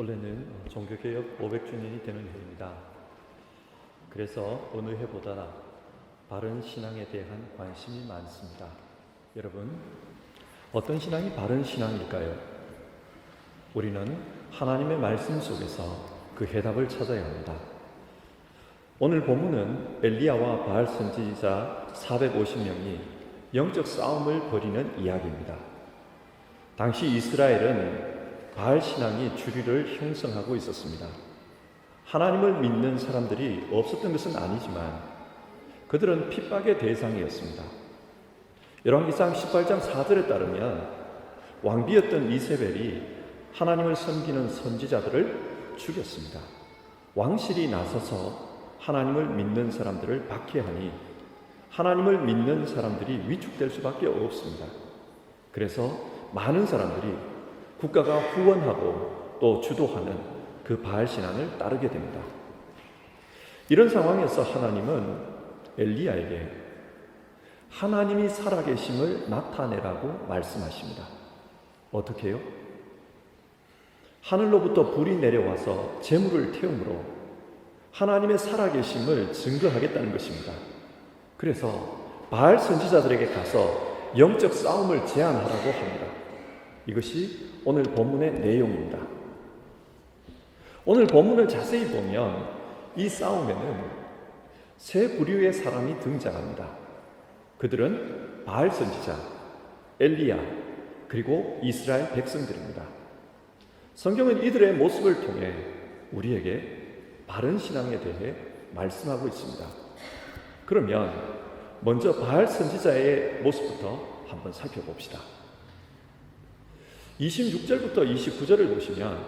올해는 종교개혁 500주년이 되는 해입니다. 그래서 어느 해보다 바른 신앙에 대한 관심이 많습니다. 여러분, 어떤 신앙이 바른 신앙일까요? 우리는 하나님의 말씀 속에서 그 해답을 찾아야 합니다. 오늘 본문은 엘리야와 바알 선지자 450명이 영적 싸움을 벌이는 이야기입니다. 당시 이스라엘은 바알 신앙이 주류를 형성하고 있었습니다. 하나님을 믿는 사람들이 없었던 것은 아니지만 그들은 핍박의 대상이었습니다. 열왕기상 18장 4절에 따르면 왕비였던 이세벨이 하나님을 섬기는 선지자들을 죽였습니다. 왕실이 나서서 하나님을 믿는 사람들을 박해하니 하나님을 믿는 사람들이 위축될 수밖에 없습니다. 그래서 많은 사람들이 국가가 후원하고 또 주도하는 그 바알 신앙을 따르게 됩니다. 이런 상황에서 하나님은 엘리야에게 하나님이 살아계심을 나타내라고 말씀하십니다. 어떻게 해요? 하늘로부터 불이 내려와서 재물을 태우므로 하나님의 살아계심을 증거하겠다는 것입니다. 그래서 바알 선지자들에게 가서 영적 싸움을 제안하라고 합니다. 이것이 오늘 본문의 내용입니다. 오늘 본문을 자세히 보면 이 싸움에는 세 부류의 사람이 등장합니다. 그들은 바알 선지자, 엘리야, 그리고 이스라엘 백성들입니다. 성경은 이들의 모습을 통해 우리에게 바른 신앙에 대해 말씀하고 있습니다. 그러면 먼저 바알 선지자의 모습부터 한번 살펴봅시다. 26절부터 29절을 보시면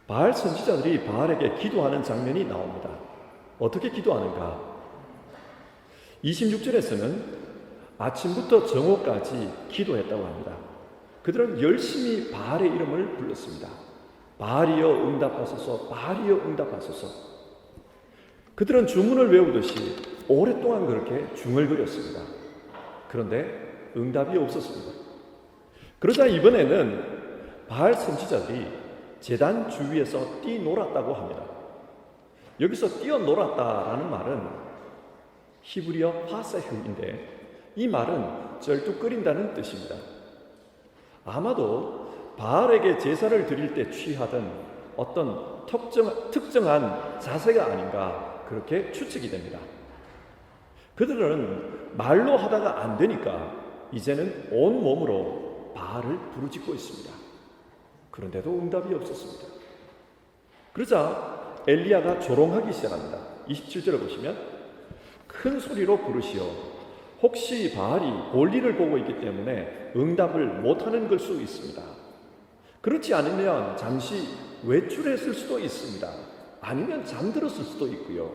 바알 선지자들이 바알에게 기도하는 장면이 나옵니다. 어떻게 기도하는가? 26절에서는 아침부터 정오까지 기도했다고 합니다. 그들은 열심히 바알의 이름을 불렀습니다. 바알이여 응답하소서, 바알이여 응답하소서. 그들은 주문을 외우듯이 오랫동안 그렇게 중얼거렸습니다. 그런데 응답이 없었습니다. 그러자 이번에는 바알 선지자들이 제단 주위에서 뛰놀았다고 합니다. 여기서 뛰어놀았다라는 말은 히브리어 파세흐인데 이 말은 쩔뚝거린다는 뜻입니다. 아마도 바알에게 제사를 드릴 때 취하던 어떤 특정한 자세가 아닌가 그렇게 추측이 됩니다. 그들은 말로 하다가 안 되니까 이제는 온 몸으로 바알을 부르짖고 있습니다. 그런데도 응답이 없었습니다. 그러자 엘리야가 조롱하기 시작합니다. 27절을 보시면 큰 소리로 부르시오. 혹시 바알이 볼일을 보고 있기 때문에 응답을 못하는 걸 수 있습니다. 그렇지 않으면 잠시 외출했을 수도 있습니다. 아니면 잠들었을 수도 있고요.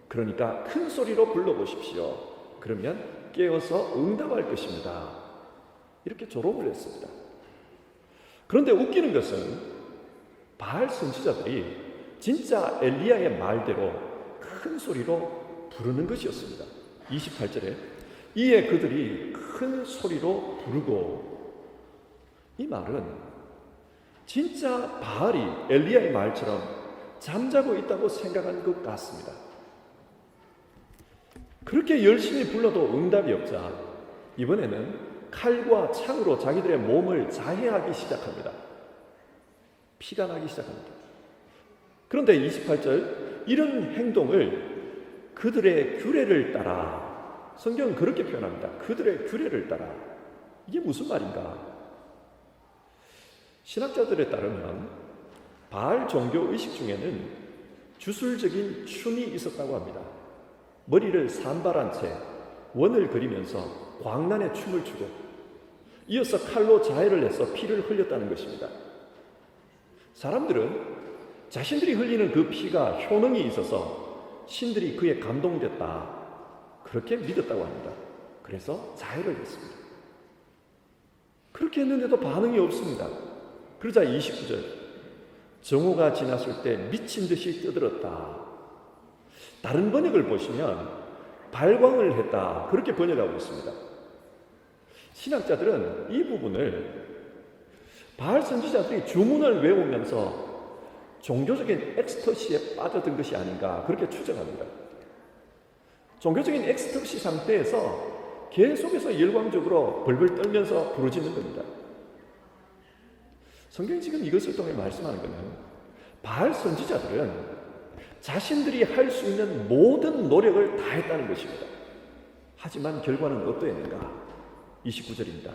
그러니까 큰 소리로 불러보십시오. 그러면 깨어서 응답할 것입니다. 이렇게 조롱을 했습니다. 그런데 웃기는 것은 바알 선지자들이 진짜 엘리야의 말대로 큰 소리로 부르는 것이었습니다. 28절에 이에 그들이 큰 소리로 부르고, 이 말은 진짜 바알이 엘리야의 말처럼 잠자고 있다고 생각한 것 같습니다. 그렇게 열심히 불러도 응답이 없자 이번에는 칼과 창으로 자기들의 몸을 자해하기 시작합니다. 피가 나기 시작합니다. 그런데 28절 이런 행동을 그들의 규례를 따라, 성경은 그렇게 표현합니다. 그들의 규례를 따라. 이게 무슨 말인가? 신학자들에 따르면 바알 종교 의식 중에는 주술적인 춤이 있었다고 합니다. 머리를 산발한 채 원을 그리면서 광란의 춤을 추고 이어서 칼로 자해를 해서 피를 흘렸다는 것입니다. 사람들은 자신들이 흘리는 그 피가 효능이 있어서 신들이 그에 감동됐다, 그렇게 믿었다고 합니다. 그래서 자해를 했습니다. 그렇게 했는데도 반응이 없습니다. 그러자 29절 정오가 지났을 때 미친 듯이 떠들었다. 다른 번역을 보시면 발광을 했다, 그렇게 번역하고 있습니다. 신학자들은 이 부분을 바알 선지자들이 주문을 외우면서 종교적인 엑스터시에 빠져든 것이 아닌가 그렇게 추정합니다. 종교적인 엑스터시 상태에서 계속해서 열광적으로 벌벌 떨면서 부르짖는 겁니다. 성경이 지금 이것을 통해 말씀하는 것은 바알 선지자들은 자신들이 할 수 있는 모든 노력을 다했다는 것입니다. 하지만 결과는 어떠했는가? 29절입니다.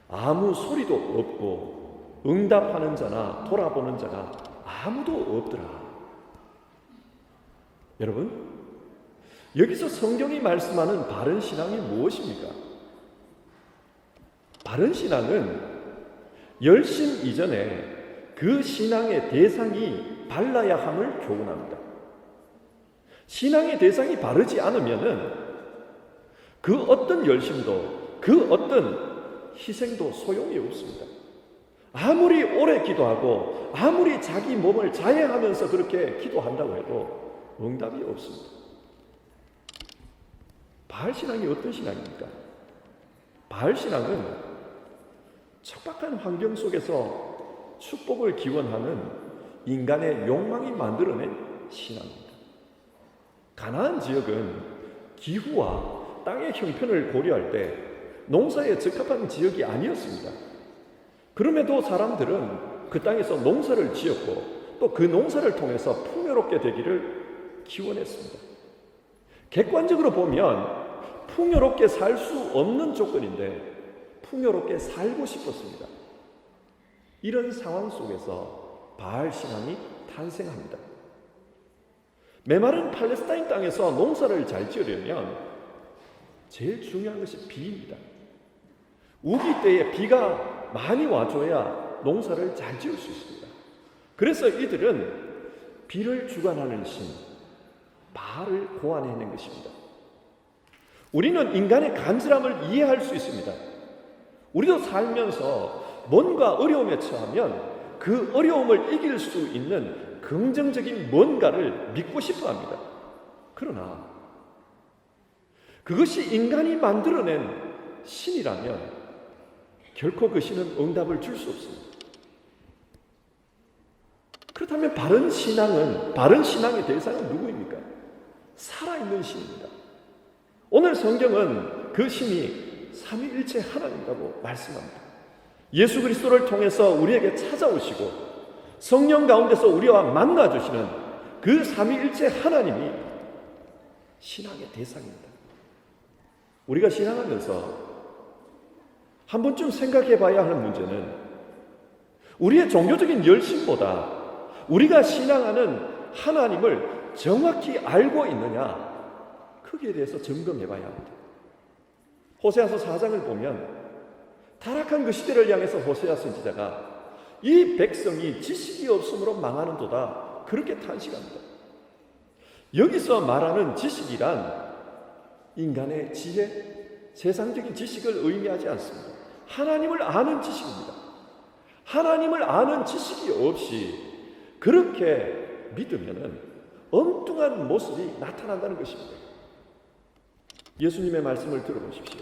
아무 소리도 없고 응답하는 자나 돌아보는 자가 아무도 없더라. 여러분, 여기서 성경이 말씀하는 바른 신앙이 무엇입니까? 바른 신앙은 열심 이전에 그 신앙의 대상이 발라야 함을 교훈합니다. 신앙의 대상이 바르지 않으면은 그 어떤 열심도 그 어떤 희생도 소용이 없습니다. 아무리 오래 기도하고 아무리 자기 몸을 자해하면서 그렇게 기도한다고 해도 응답이 없습니다. 바알 신앙이 어떤 신앙입니까? 바알 신앙은 척박한 환경 속에서 축복을 기원하는 인간의 욕망이 만들어낸 신앙입니다. 가나안 지역은 기후와 땅의 형편을 고려할 때 농사에 적합한 지역이 아니었습니다. 그럼에도 사람들은 그 땅에서 농사를 지었고 또 그 농사를 통해서 풍요롭게 되기를 기원했습니다. 객관적으로 보면 풍요롭게 살 수 없는 조건인데 풍요롭게 살고 싶었습니다. 이런 상황 속에서 바알 신앙이 탄생합니다. 메마른 팔레스타인 땅에서 농사를 잘 지으려면 제일 중요한 것이 비입니다. 우기 때에 비가 많이 와줘야 농사를 잘 지을 수 있습니다. 그래서 이들은 비를 주관하는 신 바알을 고안해낸 것입니다. 우리는 인간의 간절함을 이해할 수 있습니다. 우리도 살면서 뭔가 어려움에 처하면 그 어려움을 이길 수 있는 긍정적인 뭔가를 믿고 싶어 합니다. 그러나 그것이 인간이 만들어낸 신이라면 결코 그 신은 응답을 줄 수 없습니다. 그렇다면 바른 신앙의 대상은 누구입니까? 살아있는 신입니다. 오늘 성경은 그 신이 삼위일체 하나님이라고 말씀합니다. 예수 그리스도를 통해서 우리에게 찾아오시고 성령 가운데서 우리와 만나주시는 그 삼위일체 하나님이 신앙의 대상입니다. 우리가 신앙하면서 한 번쯤 생각해 봐야 하는 문제는 우리의 종교적인 열심보다 우리가 신앙하는 하나님을 정확히 알고 있느냐, 거기에 대해서 점검해 봐야 합니다. 호세아서 4장을 보면 타락한 그 시대를 향해서 호세아 선지자가 이 백성이 지식이 없으므로 망하는도다 그렇게 탄식합니다. 여기서 말하는 지식이란 인간의 지혜, 세상적인 지식을 의미하지 않습니다. 하나님을 아는 지식입니다. 하나님을 아는 지식이 없이 그렇게 믿으면 엉뚱한 모습이 나타난다는 것입니다. 예수님의 말씀을 들어보십시오.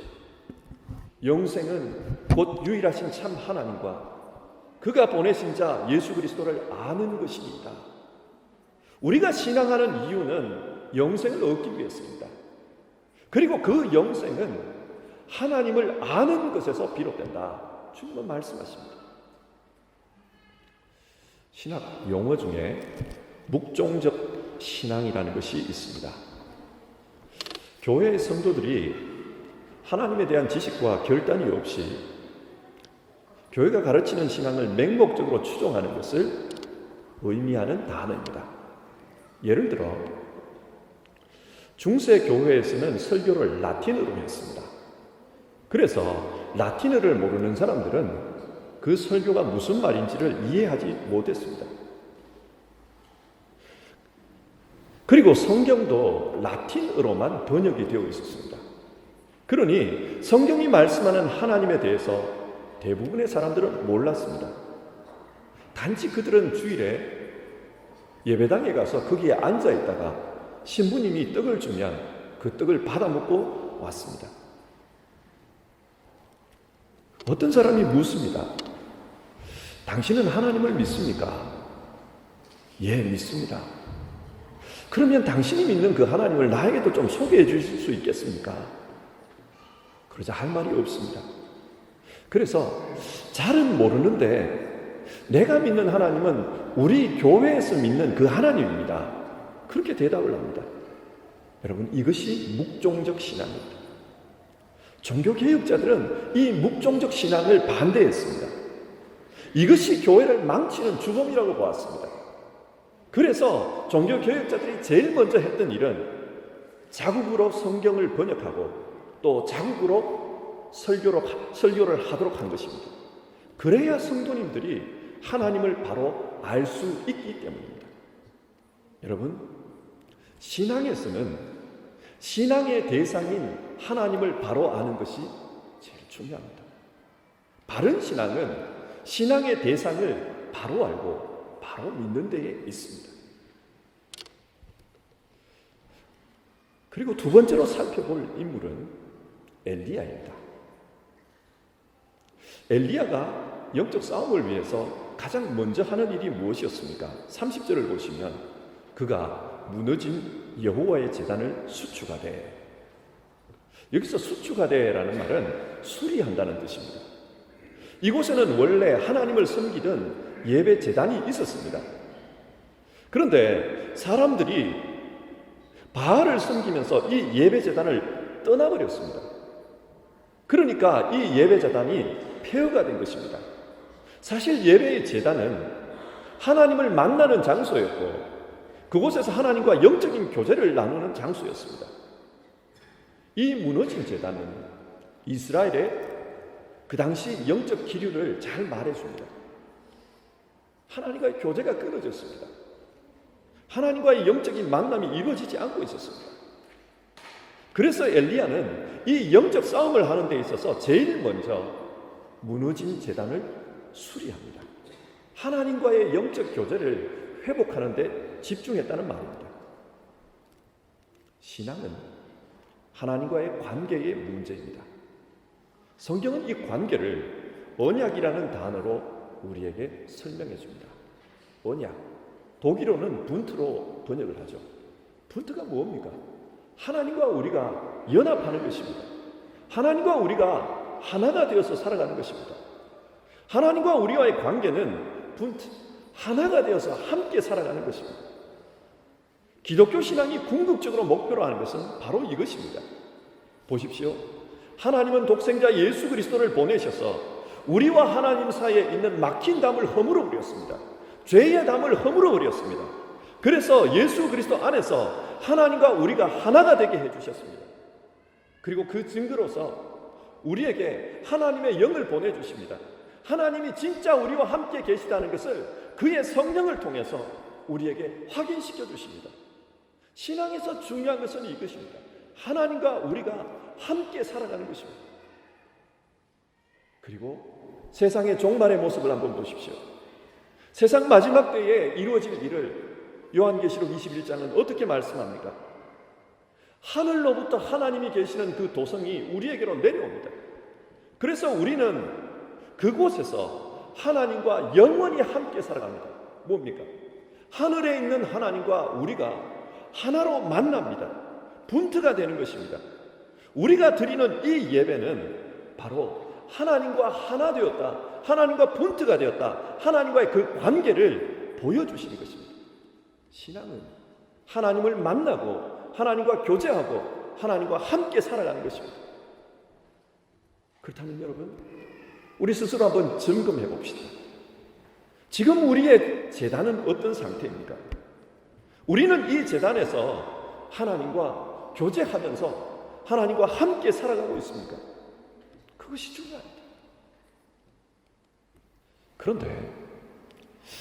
영생은 곧 유일하신 참 하나님과 그가 보내신 자 예수 그리스도를 아는 것입니다. 우리가 신앙하는 이유는 영생을 얻기 위해서입니다. 그리고 그 영생은 하나님을 아는 것에서 비롯된다. 주님은 말씀하십니다. 신학 용어 중에 묵종적 신앙이라는 것이 있습니다. 교회의 성도들이 하나님에 대한 지식과 결단이 없이 교회가 가르치는 신앙을 맹목적으로 추종하는 것을 의미하는 단어입니다. 예를 들어 중세 교회에서는 설교를 라틴어로 했습니다. 그래서 라틴어를 모르는 사람들은 그 설교가 무슨 말인지를 이해하지 못했습니다. 그리고 성경도 라틴어로만 번역이 되어 있었습니다. 그러니 성경이 말씀하는 하나님에 대해서 대부분의 사람들은 몰랐습니다. 단지 그들은 주일에 예배당에 가서 거기에 앉아 있다가 신부님이 떡을 주면 그 떡을 받아 먹고 왔습니다. 어떤 사람이 묻습니다. 당신은 하나님을 믿습니까? 예, 믿습니다. 그러면 당신이 믿는 그 하나님을 나에게도 좀 소개해 주실 수 있겠습니까? 그러자 할 말이 없습니다. 그래서 잘은 모르는데 내가 믿는 하나님은 우리 교회에서 믿는 그 하나님입니다. 그렇게 대답을 합니다. 여러분, 이것이 묵종적 신앙입니다. 종교개혁자들은 이 묵종적 신앙을 반대했습니다. 이것이 교회를 망치는 주범이라고 보았습니다. 그래서 종교개혁자들이 제일 먼저 했던 일은 자국으로 성경을 번역하고 또 자국으로 설교를 하도록 한 것입니다. 그래야 성도님들이 하나님을 바로 알 수 있기 때문입니다. 여러분, 신앙에서는 신앙의 대상인 하나님을 바로 아는 것이 제일 중요합니다. 바른 신앙은 신앙의 대상을 바로 알고 바로 믿는 데에 있습니다. 그리고 두 번째로 살펴볼 인물은 엘리야입니다. 엘리야가 영적 싸움을 위해서 가장 먼저 하는 일이 무엇이었습니까? 30절을 보시면 그가 무너진 여호와의 제단을 수축하되, 여기서 수축하되라는 말은 수리한다는 뜻입니다. 이곳에는 원래 하나님을 섬기던 예배 제단이 있었습니다. 그런데 사람들이 바알을 섬기면서 이 예배 제단을 떠나버렸습니다. 그러니까 이 예배 제단이 폐허가 된 것입니다. 사실 예배의 제단은 하나님을 만나는 장소였고 그곳에서 하나님과 영적인 교제를 나누는 장소였습니다. 이 무너진 제단은 이스라엘의 그 당시 영적 기류를 잘 말해줍니다. 하나님과의 교제가 끊어졌습니다. 하나님과의 영적인 만남이 이루어지지 않고 있었습니다. 그래서 엘리야는 이 영적 싸움을 하는 데 있어서 제일 먼저 무너진 제단을 수리합니다. 하나님과의 영적 교제를 회복하는 데 집중했다는 말입니다. 신앙은 하나님과의 관계의 문제입니다. 성경은 이 관계를 언약이라는 단어로 우리에게 설명해 줍니다. 언약, 독일어는 분트로 번역을 하죠. 분트가 뭡니까? 하나님과 우리가 연합하는 것입니다. 하나님과 우리가 하나가 되어서 살아가는 것입니다. 하나님과 우리와의 관계는 분트, 하나가 되어서 함께 살아가는 것입니다. 기독교 신앙이 궁극적으로 목표로 하는 것은 바로 이것입니다. 보십시오. 하나님은 독생자 예수 그리스도를 보내셔서 우리와 하나님 사이에 있는 막힌 담을 허물어 버렸습니다. 죄의 담을 허물어 버렸습니다. 그래서 예수 그리스도 안에서 하나님과 우리가 하나가 되게 해주셨습니다. 그리고 그 증거로서 우리에게 하나님의 영을 보내주십니다. 하나님이 진짜 우리와 함께 계시다는 것을 그의 성령을 통해서 우리에게 확인시켜 주십니다. 신앙에서 중요한 것은 이것입니다. 하나님과 우리가 함께 살아가는 것입니다. 그리고 세상의 종말의 모습을 한번 보십시오. 세상 마지막 때에 이루어질 일을 요한계시록 21장은 어떻게 말씀합니까? 하늘로부터 하나님이 계시는 그 도성이 우리에게로 내려옵니다. 그래서 우리는 그곳에서 하나님과 영원히 함께 살아갑니다. 뭡니까? 하늘에 있는 하나님과 우리가 하나로 만납니다. 분트가 되는 것입니다. 우리가 드리는 이 예배는 바로 하나님과 하나 되었다, 하나님과 분트가 되었다, 하나님과의 그 관계를 보여주시는 것입니다. 신앙은 하나님을 만나고 하나님과 교제하고 하나님과 함께 살아가는 것입니다. 그렇다면 여러분, 우리 스스로 한번 점검해 봅시다. 지금 우리의 제단은 어떤 상태입니까? 우리는 이 제단에서 하나님과 교제하면서 하나님과 함께 살아가고 있습니까? 그것이 중요합니다. 그런데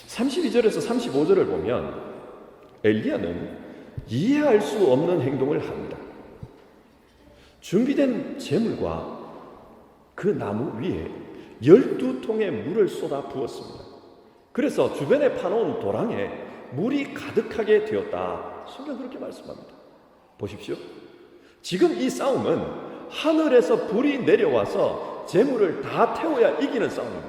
32절에서 35절을 보면 엘리야는 이해할 수 없는 행동을 합니다. 준비된 제물과 그 나무 위에 12통의 물을 쏟아 부었습니다. 그래서 주변에 파놓은 도랑에 물이 가득하게 되었다. 성경 그렇게 말씀합니다. 보십시오. 지금 이 싸움은 하늘에서 불이 내려와서 제물을 다 태워야 이기는 싸움입니다.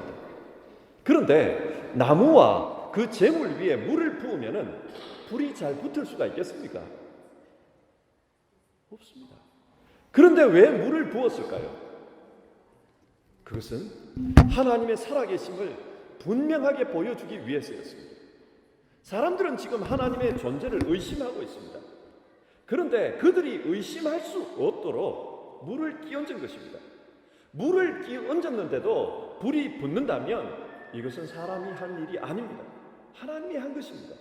그런데 나무와 그 제물 위에 물을 부으면은 불이 잘 붙을 수가 있겠습니까? 없습니다. 그런데 왜 물을 부었을까요? 그것은 하나님의 살아계심을 분명하게 보여주기 위해서였습니다. 사람들은 지금 하나님의 존재를 의심하고 있습니다. 그런데 그들이 의심할 수 없도록 물을 끼얹은 것입니다. 물을 끼얹었는데도 불이 붙는다면 이것은 사람이 한 일이 아닙니다. 하나님이 한 것입니다.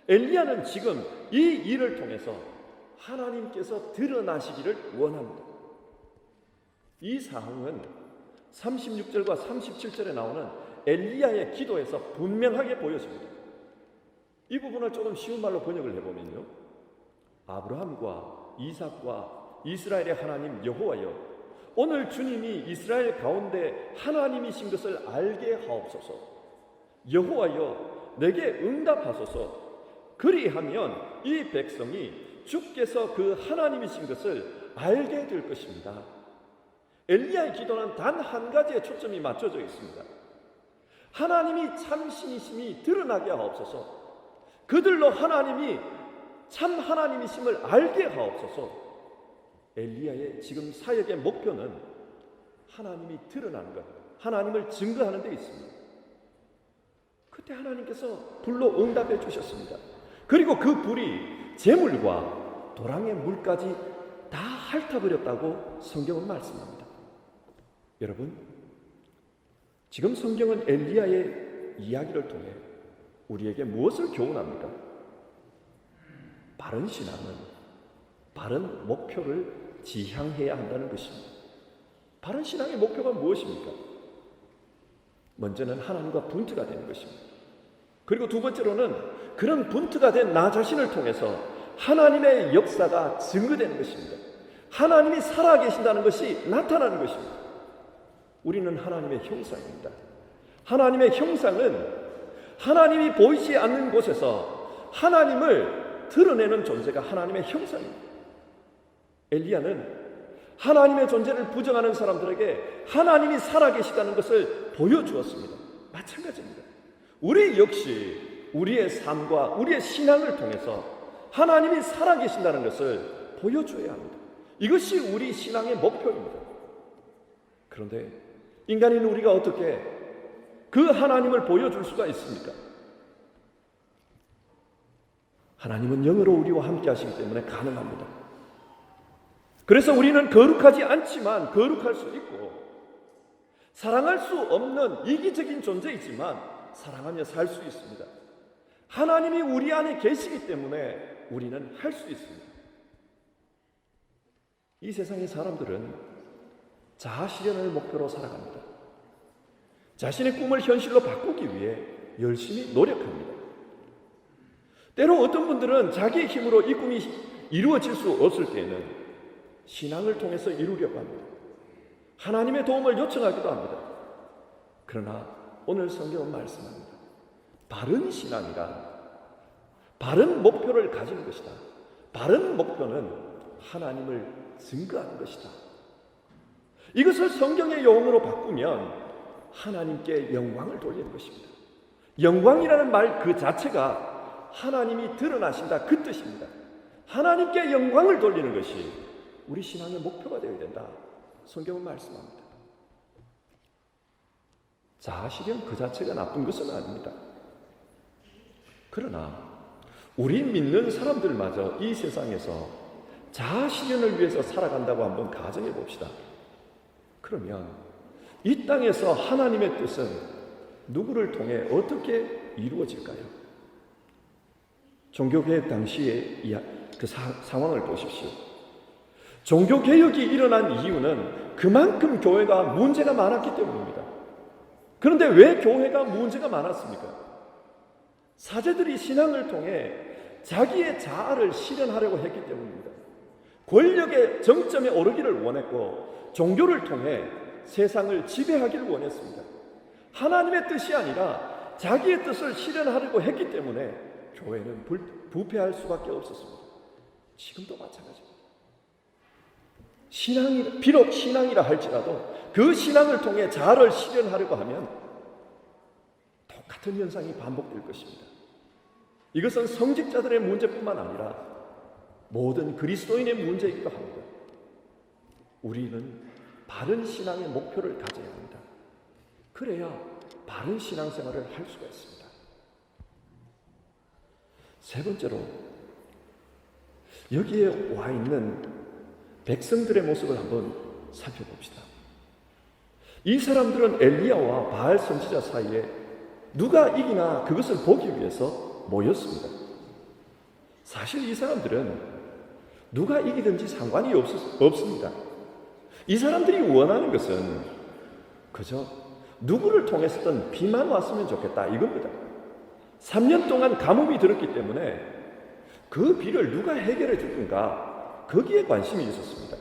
엘리야는 지금 이 일을 통해서 하나님께서 드러나시기를 원합니다. 이 사항은 36절과 37절에 나오는 엘리야의 기도에서 분명하게 보여집니다. 이 부분을 조금 쉬운 말로 번역을 해보면요, 아브라함과 이삭과 이스라엘의 하나님 여호와여, 오늘 주님이 이스라엘 가운데 하나님이신 것을 알게 하옵소서. 여호와여, 내게 응답하소서. 그리하면 이 백성이 주께서 그 하나님이신 것을 알게 될 것입니다. 엘리야의 기도는 단 한 가지에 초점이 맞춰져 있습니다. 하나님이 참신이심이 드러나게 하옵소서. 그들로 하나님이 참 하나님이심을 알게 하옵소서. 엘리야의 지금 사역의 목표는 하나님이 드러나는 것, 하나님을 증거하는 데 있습니다. 그때 하나님께서 불로 응답해 주셨습니다. 그리고 그 불이 재물과 도랑의 물까지 다 핥아버렸다고 성경은 말씀합니다. 여러분, 지금 성경은 엘리야의 이야기를 통해 우리에게 무엇을 교훈합니까? 바른 신앙은 바른 목표를 지향해야 한다는 것입니다. 바른 신앙의 목표가 무엇입니까? 먼저는 하나님과 분투가 되는 것입니다. 그리고 두 번째로는 그런 분투가 된 나 자신을 통해서 하나님의 역사가 증거되는 것입니다. 하나님이 살아계신다는 것이 나타나는 것입니다. 우리는 하나님의 형상입니다. 하나님의 형상은 하나님이 보이지 않는 곳에서 하나님을 드러내는 존재가 하나님의 형상입니다. 엘리야는 하나님의 존재를 부정하는 사람들에게 하나님이 살아계시다는 것을 보여주었습니다. 마찬가지입니다. 우리 역시 우리의 삶과 우리의 신앙을 통해서 하나님이 살아계신다는 것을 보여줘야 합니다. 이것이 우리 신앙의 목표입니다. 그런데 인간인 우리가 어떻게 그 하나님을 보여줄 수가 있습니까? 하나님은 영으로 우리와 함께 하시기 때문에 가능합니다. 그래서 우리는 거룩하지 않지만 거룩할 수 있고, 사랑할 수 없는 이기적인 존재이지만 사랑하며 살 수 있습니다. 하나님이 우리 안에 계시기 때문에 우리는 할 수 있습니다. 이 세상의 사람들은 자아실현을 목표로 살아갑니다. 자신의 꿈을 현실로 바꾸기 위해 열심히 노력합니다. 때로 어떤 분들은 자기의 힘으로 이 꿈이 이루어질 수 없을 때에는 신앙을 통해서 이루려고 합니다. 하나님의 도움을 요청하기도 합니다. 그러나 오늘 성경은 말씀합니다. 바른 신앙이란 바른 목표를 가지는 것이다. 바른 목표는 하나님을 증거하는 것이다. 이것을 성경의 용어로 바꾸면 하나님께 영광을 돌리는 것입니다. 영광이라는 말 그 자체가 하나님이 드러나신다 그 뜻입니다. 하나님께 영광을 돌리는 것이 우리 신앙의 목표가 되어야 된다. 성경은 말씀합니다. 자아실현 그 자체가 나쁜 것은 아닙니다. 그러나 우리 믿는 사람들마저 이 세상에서 자아실현을 위해서 살아간다고 한번 가정해 봅시다. 그러면 이 땅에서 하나님의 뜻은 누구를 통해 어떻게 이루어질까요? 종교개혁 당시의 그 상황을 보십시오. 종교개혁이 일어난 이유는 그만큼 교회가 문제가 많았기 때문입니다. 그런데 왜 교회가 문제가 많았습니까? 사제들이 신앙을 통해 자기의 자아를 실현하려고 했기 때문입니다. 권력의 정점에 오르기를 원했고 종교를 통해 세상을 지배하기를 원했습니다. 하나님의 뜻이 아니라 자기의 뜻을 실현하려고 했기 때문에 교회는 부패할 수밖에 없었습니다. 지금도 마찬가지입니다. 비록 신앙이라 할지라도 그 신앙을 통해 자아를 실현하려고 하면 같은 현상이 반복될 것입니다. 이것은 성직자들의 문제뿐만 아니라 모든 그리스도인의 문제이기도 합니다. 우리는 바른 신앙의 목표를 가져야 합니다. 그래야 바른 신앙생활을 할 수가 있습니다. 세 번째로, 여기에 와 있는 백성들의 모습을 한번 살펴봅시다. 이 사람들은 엘리야와 바알 선지자 사이에 누가 이기나 그것을 보기 위해서 모였습니다. 사실 이 사람들은 누가 이기든지 상관이 없습니다. 이 사람들이 원하는 것은 그저 누구를 통해서든 비만 왔으면 좋겠다, 이겁니다. 3년 동안 가뭄이 들었기 때문에 그 비를 누가 해결해 줄까, 거기에 관심이 있었습니다.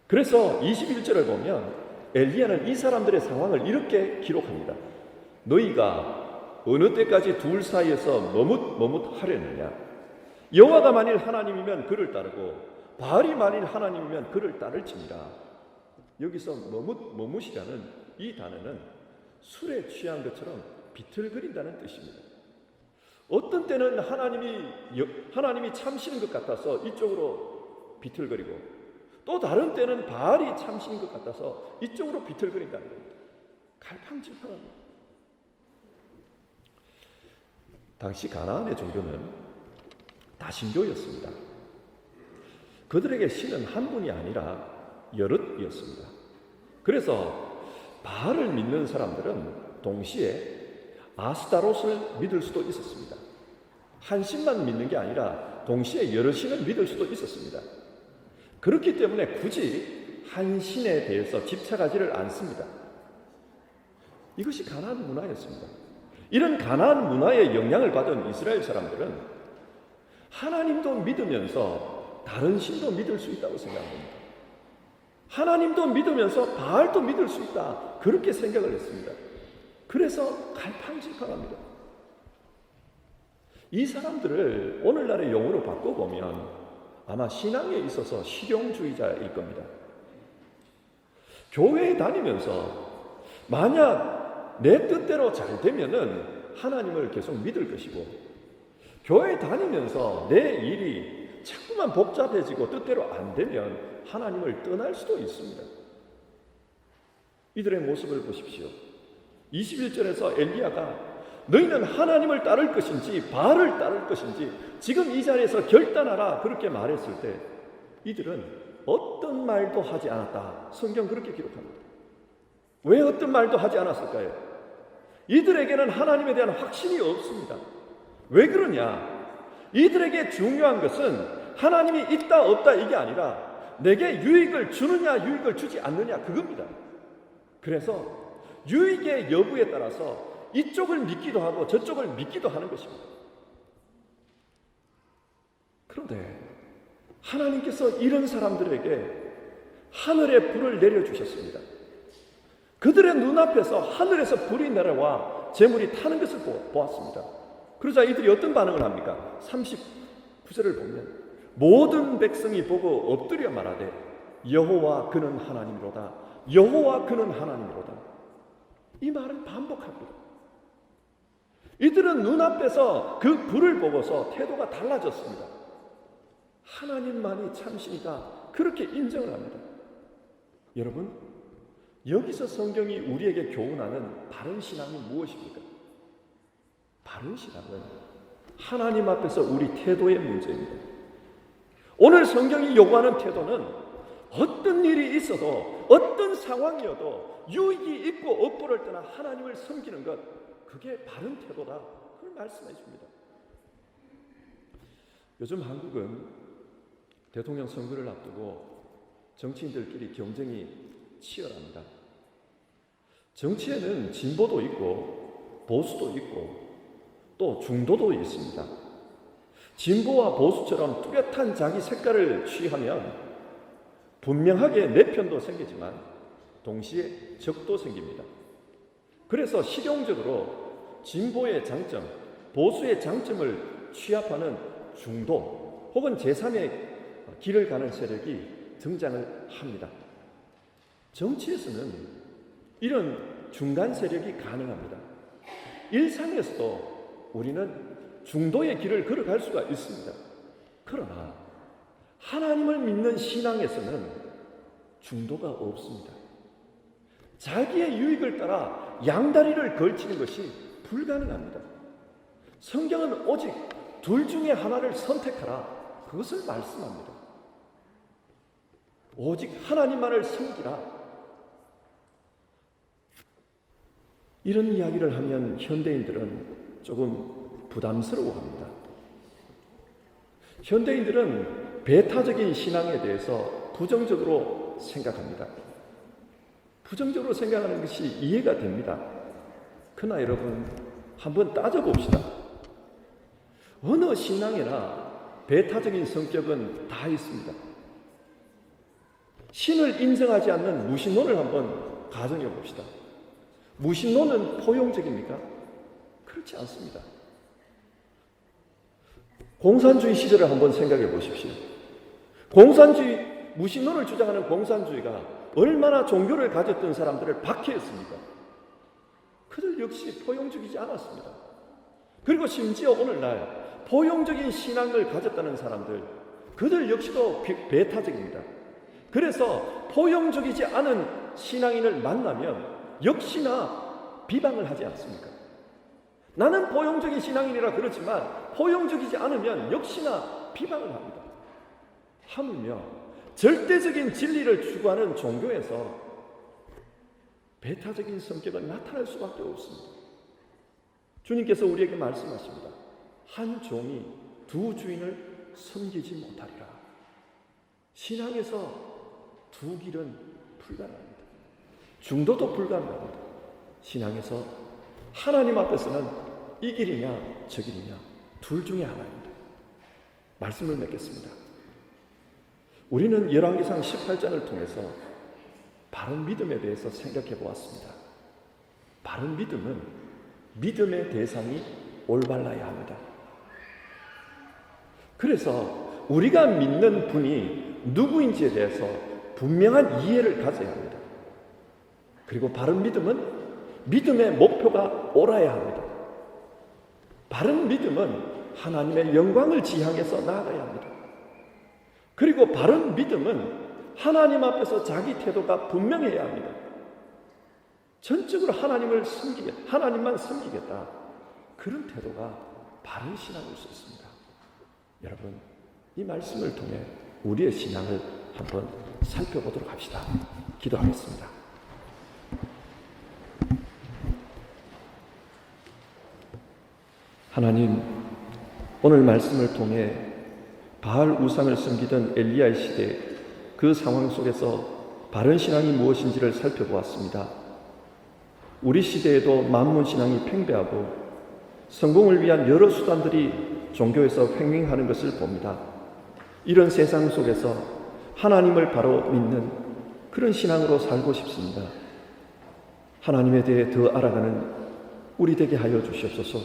그래서 21절을 보면 엘리야는 이 사람들의 상황을 이렇게 기록합니다. 너희가 어느 때까지 둘 사이에서 머뭇하려느냐? 여호와가 만일 하나님이면 그를 따르고 바알이 만일 하나님이면 그를 따를지니라. 여기서 머뭇이라는 이 단어는 술에 취한 것처럼 비틀거린다는 뜻입니다. 어떤 때는 하나님이 참시는 것 같아서 이쪽으로 비틀거리고, 또 다른 때는 바알이 참시는 것 같아서 이쪽으로 비틀거린다는 겁니다. 갈팡질팡합니다. 당시 가나안의 종교는 다신교였습니다. 그들에게 신은 한 분이 아니라 여럿이었습니다. 그래서 바알을 믿는 사람들은 동시에 아스타롯을 믿을 수도 있었습니다. 한 신만 믿는 게 아니라 동시에 여러 신을 믿을 수도 있었습니다. 그렇기 때문에 굳이 한 신에 대해서 집착하지를 않습니다. 이것이 가나안 문화였습니다. 이런 가나안 문화에 영향을 받은 이스라엘 사람들은 하나님도 믿으면서 다른 신도 믿을 수 있다고 생각합니다. 하나님도 믿으면서 바알도 믿을 수 있다, 그렇게 생각을 했습니다. 그래서 갈팡질팡합니다. 이 사람들을 오늘날의 용어로 바꿔보면 아마 신앙에 있어서 실용주의자일 겁니다. 교회에 다니면서 만약 내 뜻대로 잘 되면은 하나님을 계속 믿을 것이고, 교회에 다니면서 내 일이 자꾸만 복잡해지고 뜻대로 안 되면 하나님을 떠날 수도 있습니다. 이들의 모습을 보십시오. 21절에서 엘리야가 너희는 하나님을 따를 것인지 바알을 따를 것인지 지금 이 자리에서 결단하라, 그렇게 말했을 때 이들은 어떤 말도 하지 않았다. 성경 그렇게 기록합니다. 왜 어떤 말도 하지 않았을까요? 이들에게는 하나님에 대한 확신이 없습니다. 왜 그러냐? 이들에게 중요한 것은 하나님이 있다 없다 이게 아니라 내게 유익을 주느냐 유익을 주지 않느냐, 그겁니다. 그래서 유익의 여부에 따라서 이쪽을 믿기도 하고 저쪽을 믿기도 하는 것입니다. 그런데 하나님께서 이런 사람들에게 하늘의 불을 내려주셨습니다. 그들의 눈앞에서 하늘에서 불이 내려와 재물이 타는 것을 보았습니다. 그러자 이들이 어떤 반응을 합니까? 39절을 보면 모든 백성이 보고 엎드려 말하되 여호와 그는 하나님이로다, 여호와 그는 하나님이로다. 이 말을 반복합니다. 이들은 눈앞에서 그 불을 보고서 태도가 달라졌습니다. 하나님만이 참신이다, 그렇게 인정을 합니다. 여러분, 여기서 성경이 우리에게 교훈하는 바른 신앙이 무엇입니까? 바른 신앙은 하나님 앞에서 우리 태도의 문제입니다. 오늘 성경이 요구하는 태도는 어떤 일이 있어도 어떤 상황이어도 유익이 있고 없고를 떠나 하나님을 섬기는 것, 그게 바른 태도다, 그걸 말씀해 줍니다. 요즘 한국은 대통령 선거를 앞두고 정치인들끼리 경쟁이 치열합니다. 정치에는 진보도 있고 보수도 있고 또 중도도 있습니다. 진보와 보수처럼 뚜렷한 자기 색깔을 취하면 분명하게 내 편도 생기지만 동시에 적도 생깁니다. 그래서 실용적으로 진보의 장점, 보수의 장점을 취합하는 중도 혹은 제3의 길을 가는 세력이 등장을 합니다. 정치에서는 이런 중간 세력이 가능합니다. 일상에서도 우리는 중도의 길을 걸어갈 수가 있습니다. 그러나 하나님을 믿는 신앙에서는 중도가 없습니다. 자기의 유익을 따라 양다리를 걸치는 것이 불가능합니다. 성경은 오직 둘 중에 하나를 선택하라, 그것을 말씀합니다. 오직 하나님만을 섬기라. 이런 이야기를 하면 현대인들은 조금 부담스러워합니다. 현대인들은 배타적인 신앙에 대해서 부정적으로 생각합니다. 부정적으로 생각하는 것이 이해가 됩니다. 그러나 여러분, 한번 따져봅시다. 어느 신앙에나 배타적인 성격은 다 있습니다. 신을 인정하지 않는 무신론을 한번 가정해 봅시다. 무신론은 포용적입니까? 그렇지 않습니다. 공산주의 시절을 한번 생각해 보십시오. 무신론을 주장하는 공산주의가 얼마나 종교를 가졌던 사람들을 박해했습니까? 그들 역시 포용적이지 않았습니다. 그리고 심지어 오늘날 포용적인 신앙을 가졌다는 사람들, 그들 역시도 배타적입니다. 그래서 포용적이지 않은 신앙인을 만나면 역시나 비방을 하지 않습니까? 나는 포용적인 신앙인이라 그러지만 포용적이지 않으면 역시나 비방을 합니다. 하물며 절대적인 진리를 추구하는 종교에서 배타적인 성격은 나타날 수밖에 없습니다. 주님께서 우리에게 말씀하십니다. 한 종이 두 주인을 섬기지 못하리라. 신앙에서 두 길은 불가능합니다. 중도도 불가능합니다. 신앙에서 하나님 앞에서는 이 길이냐 저 길이냐 둘 중에 하나입니다. 말씀을 맺겠습니다. 우리는 열왕기상 18장을 통해서 바른 믿음에 대해서 생각해 보았습니다. 바른 믿음은 믿음의 대상이 올바라야 합니다. 그래서 우리가 믿는 분이 누구인지에 대해서 분명한 이해를 가져야 합니다. 그리고 바른 믿음은 믿음의 목표가 옳아야 합니다. 바른 믿음은 하나님의 영광을 지향해서 나아가야 합니다. 그리고 바른 믿음은 하나님 앞에서 자기 태도가 분명해야 합니다. 전적으로 하나님만 섬기겠다. 그런 태도가 바른 신앙일 수 있습니다. 여러분, 이 말씀을 통해 우리의 신앙을 한번 살펴보도록 합시다. 기도하겠습니다. 하나님, 오늘 말씀을 통해 바알 우상을 섬기던 엘리야의 시대, 그 상황 속에서 바른 신앙이 무엇인지를 살펴보았습니다. 우리 시대에도 만문 신앙이 팽배하고 성공을 위한 여러 수단들이 종교에서 횡행하는 것을 봅니다. 이런 세상 속에서 하나님을 바로 믿는 그런 신앙으로 살고 싶습니다. 하나님에 대해 더 알아가는 우리 되게 하여 주시옵소서.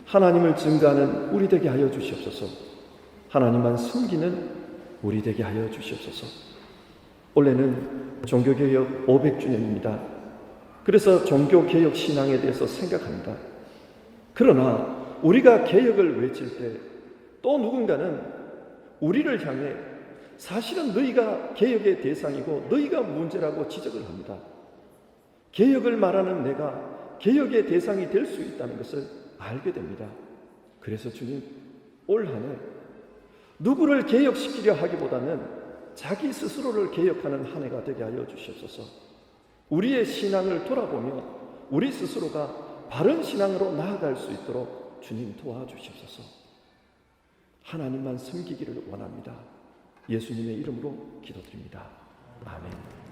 하나님을 증거하는 우리 되게 하여 주시옵소서. 하나님만 섬기는 우리 되게 하여 주시옵소서. 올해는 종교개혁 500주년입니다. 그래서 종교개혁 신앙에 대해서 생각합니다. 그러나 우리가 개혁을 외칠 때 또 누군가는 우리를 향해 사실은 너희가 개혁의 대상이고 너희가 문제라고 지적을 합니다. 개혁을 말하는 내가 개혁의 대상이 될 수 있다는 것을 알게 됩니다. 그래서 주님, 올 한 해 누구를 개혁시키려 하기보다는 자기 스스로를 개혁하는 한 해가 되게 하여 주시옵소서. 우리의 신앙을 돌아보며 우리 스스로가 바른 신앙으로 나아갈 수 있도록 주님 도와주시옵소서. 하나님만 섬기기를 원합니다. 예수님의 이름으로 기도드립니다. 아멘.